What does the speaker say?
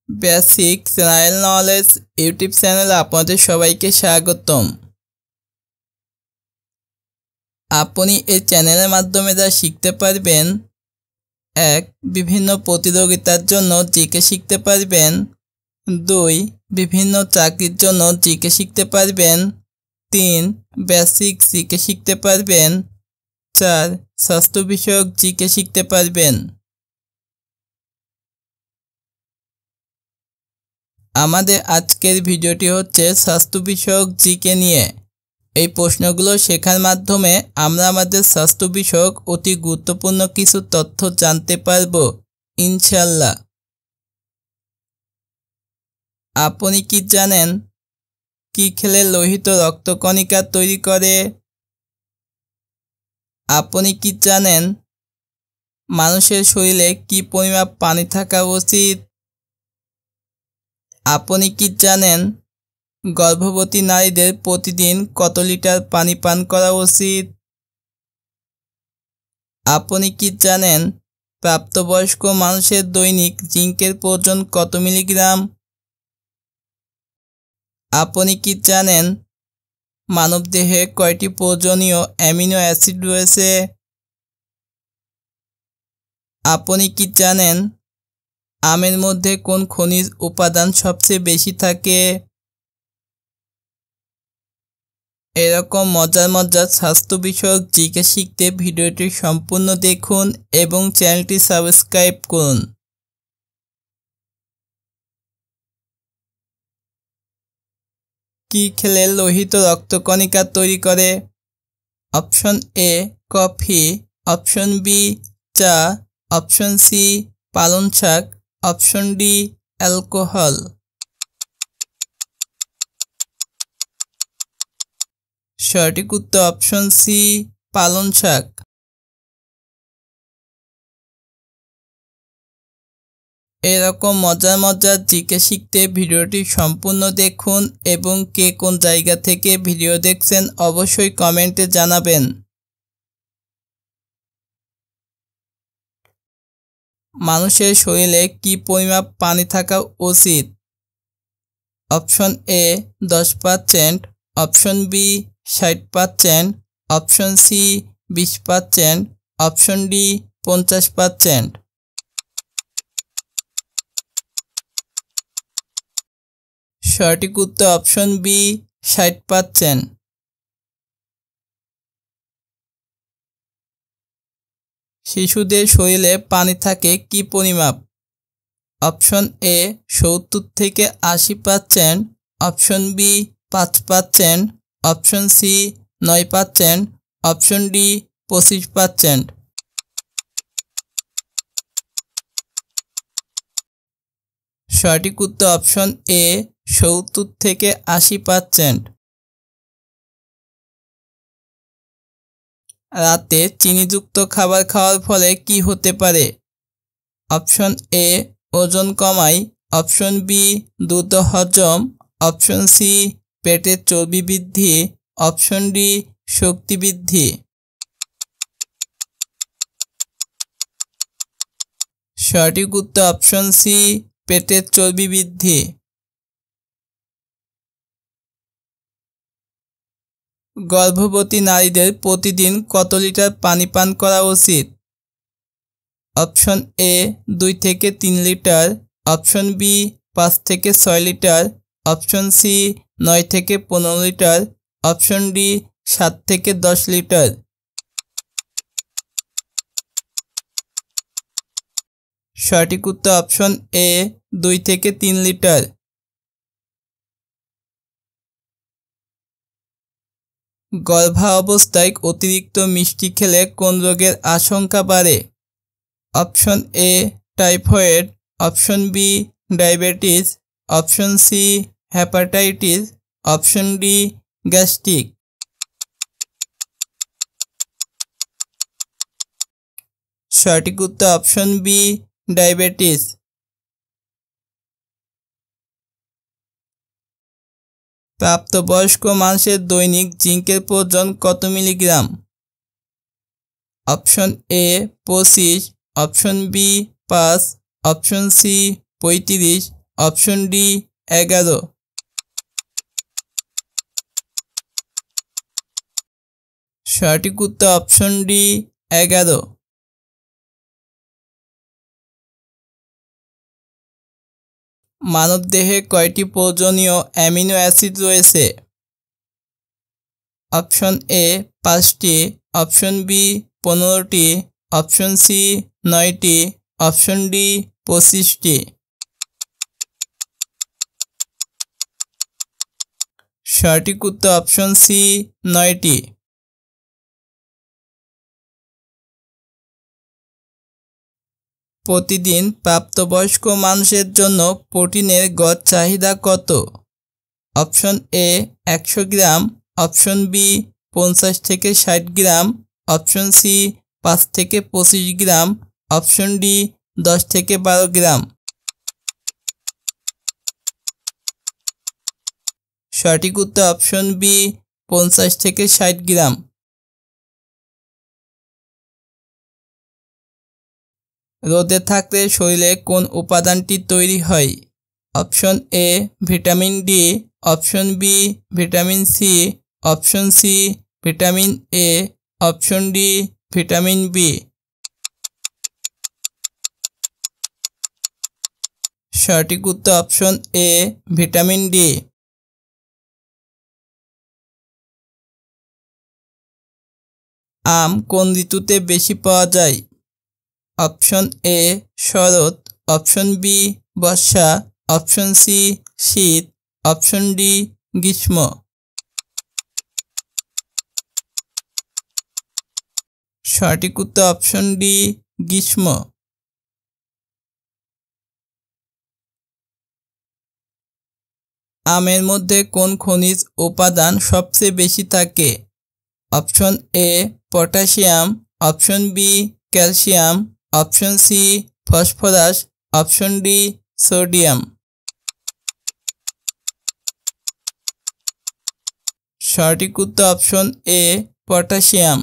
Basic general knowledge YouTube চ্যানেলে আপনাদের সবাইকে স্বাগতম। আপনি এই চ্যানেলের মাধ্যমে যা শিখতে পারবেন: 1. বিভিন্ন প্রতিযোগিতার জন্য জিকে শিখতে পারবেন। 2. বিভিন্ন চাকরির জন্য জিকে শিখতে পারবেন। 3. বেসিক জিকে শিখতে পারবেন। 4. স্বাস্থ্য বিষয়ক জিকে শিখতে পারবেন। আমাদের আজকের ভিডিওটি হচ্ছে স্বাস্থ্য বিষয়ক জিকে নিয়ে। এই প্রশ্নগুলো শেখার মাধ্যমে আমরা আমাদের স্বাস্থ্য বিষয়ক অতি গুরুত্বপূর্ণ কিছু তথ্য জানতে পারব ইনশাল্লাহ। আপনি কি জানেন কি খেলে লোহিত রক্তকণিকা তৈরি করে? আপনি কি জানেন মানুষের শরীরে কি পরিমাপ পানি থাকা উচিত? আপনি কি জানেন গর্ভবতী নারীদের প্রতিদিন কত লিটার পানি পান করা উচিত? আপনি কি জানেন প্রাপ্তবয়স্ক মানুষের দৈনিক জিঙ্কের প্রয়োজন কত মিলিগ্রাম? আপনি কি জানেন মানবদেহে কয়টি প্রয়োজনীয় অ্যামিনো অ্যাসিড রয়েছে? আপনি কি জানেন আমের মধ্যে কোন খনিজ উপাদান সবচেয়ে বেশি থাকে? এরকম মজার মজার স্বাস্থ্য বিষয়ক জিকে শিখতে ভিডিওটি সম্পূর্ণ দেখুন এবং চ্যানেলটি সাবস্ক্রাইব করুন। কি খেলে লোহিত রক্তকণিকা তৈরি করে? Option A coffee, option B চা, অপশন সি পালং শাক, অপশন ডি অ্যালকোহল। সঠিক উত্তর অপশন সি পালং শাক। এরকম মজার মজার জিকে শিখতে ভিডিওটি সম্পূর্ণ দেখুন এবং কে কোন জায়গা থেকে ভিডিও দেখছেন অবশ্যই কমেন্টে জানাবেন। মানুষের শরীরে কি পরিমাপ পানি থাকা উচিত? Option A 10%, option B 60%, option C 20%, option D 50%। সঠিক উত্তর অপশন বি 60%। শিশুদের শরীরে পানি থাকে কি পরিমাপ? অপশন এ 70 থেকে 80%, option B 5%, option C 9%, option D 25%। সঠিক উত্তর অপশন এ 70 থেকে 80%। রাতে চিনিযুক্ত খাবার খাওয়ার ফলে কি হতে পারে? অপশন এ ওজন কমায়, অপশন বি দ্রুত হজম, অপশন সি পেটের চর্বি বৃদ্ধি, অপশন ডি শক্তি বৃদ্ধি। সঠিক উত্তর অপশন সি পেটের চর্বি বৃদ্ধি। গর্ভবতী নারীদের প্রতিদিন কত লিটার পানি পান করা উচিত? অপশন এ 2 থেকে 3 লিটার, অপশন বি 5 থেকে 6 লিটার, অপশন সি 9 থেকে 15 লিটার, অপশন ডি 7 থেকে 10 লিটার। সঠিক উত্তর অপশন এ 2 থেকে 3 লিটার। গর্ভাবস্থায় অতিরিক্ত মিষ্টি খেলে কোন রোগের আশঙ্কা বাড়ে? Option A typhoid, option B diabetes, option C hepatitis, option D gastric. সঠিক উত্তর অপশন বি ডায়াবেটিস। প্রাপ্তবয়স্ক মানুষের দৈনিক জিঙ্কের প্রয়োজন কত milligram? Option A 25, option B 5, option C 35, option D 11। সঠিক উত্তর অপশন ডি 11। মানবদেহে কয়টি প্রয়োজনীয় অ্যামিনো অ্যাসিড রয়েছে? অপশন এ 5টি, অপশন বি 15টি, অপশন সি 9টি, অপশন ডি 25টি। সঠিক উত্তর অপশন সি 9টি। প্রতিদিন প্রাপ্তবয়স্ক মানুষের জন্য প্রোটিনের গড় চাহিদা কত? Option A 100 gram, option B 50 থেকে 60 গ্রাম, অপশন সি 5 থেকে 25 গ্রাম, অপশন ডি 10 থেকে 12 গ্রাম। সঠিক উত্তর অপশন বি 50 থেকে 60 গ্রাম। রোদে থাকলে শরীরে কোন উপাদানটি তৈরি হয়? Option A vitamin D, option B vitamin C, option C vitamin A, option D vitamin B. সঠিক উত্তর অপশন এ ভিটামিন ডি। আম কোন ঋতুতে বেশি পাওয়া যায়? অপশন এ শরৎ, অপশন বি বর্ষা, অপশন সি শীত, অপশন ডি গ্রীষ্ম। সঠিক উত্তর অপশন ডি গ্রীষ্ম। আমের মধ্যে কোন খনিজ উপাদান সবচেয়ে বেশি থাকে? Option A potassium, option B calcium, option C phosphorus, option D sodium. সঠিক উত্তর অপশন এ পটাশিয়াম।